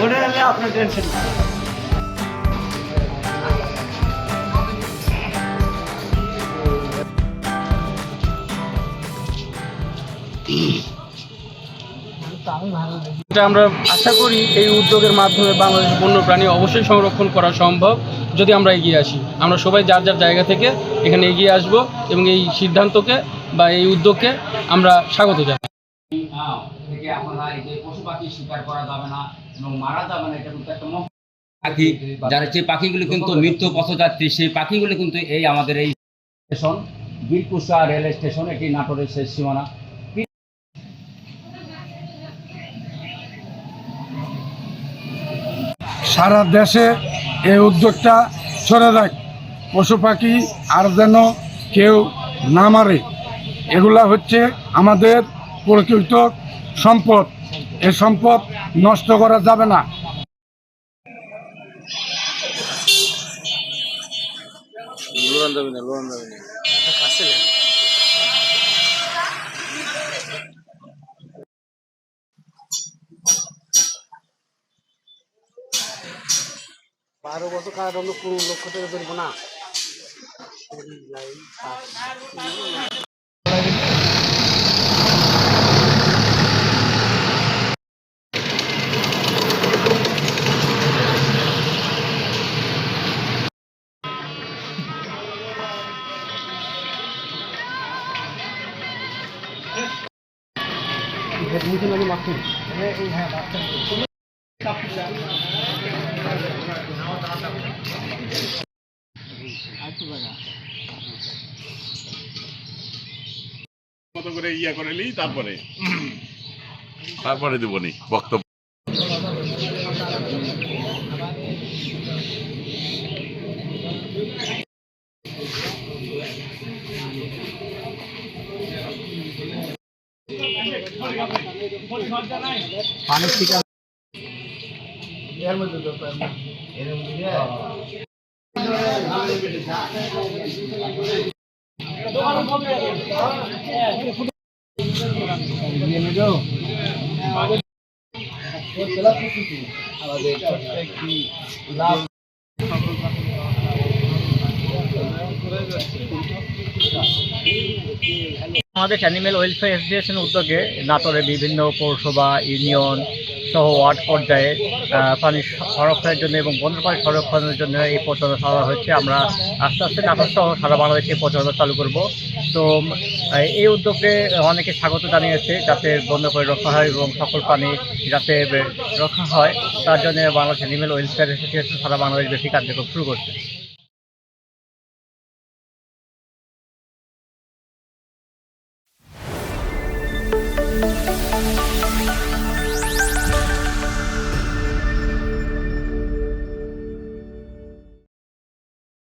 ওটা হলে আপনার টেনশন না। এটা আমরা আশা করি এই উদ্যোগের মাধ্যমে বাংলাদেশের বন্যপ্রাণী অবশ্যই সংরক্ষণ করা সম্ভব যদি আমরা এগিয়ে আসি। আমরা সবাই যার যার জায়গা থেকে এখানে এগিয়ে আসব এবং এই সিদ্ধান্তকে বা এই উদ্যোগকে আমরা স্বাগত জানাই। থেকে আপনারা এই যে পশু পাখি শিকার করা যাবে না এবং মারা যাবে না, এটা কিন্তু একটা পাখি, যারা যে পাখিগুলো কিন্তু মৃত্যু পথযাত্রী, সেই পাখিগুলো কিন্তু এই আমাদের এই স্টেশন বীরকুশা রেল স্টেশন, এটি নাটোরের শেষ সীমানা। সারা দেশে এই উদ্যোগটা ছড়ে যায়, পশু পাখি আর যেন কেউ না মারে। এগুলা হচ্ছে আমাদের প্রকৃত সম্পদ, এ সম্পদ নষ্ট করা যাবে না। বারো বছর কারাদণ্ড 15 লক্ষ টাকা ধরবো না। মতো করে ইয়া করে নিই, তারপরে দেবনি বক্তব্য। পানি ঠিক আছে। বাংলাদেশ অ্যানিম্যাল ওয়েলফেয়ার অ্যাসোসিয়েশন উদ্যোগে নাটোরের বিভিন্ন পৌরসভা, ইউনিয়ন সহ ওয়ার্ড পর্যায়ে পানি সংরক্ষণের জন্য এবং বন্যপ্রাণী সংরক্ষণের জন্য এই প্রচারণা চালানো হচ্ছে। আমরা আস্তে আস্তে নাটোর সহ সারা বাংলাদেশে এই প্রচারণা চালু করব। তো এই উদ্যোগে অনেকে স্বাগত জানিয়েছে, যাতে বন্যপ্রাণী রক্ষা হয় এবং সকল প্রাণী যাতে রক্ষা হয়, তার জন্য বাংলাদেশ অ্যানিম্যাল ওয়েলফেয়ার অ্যাসোসিয়েশন সারা বাংলাদেশ বেশি কার্যক্রম শুরু করছে।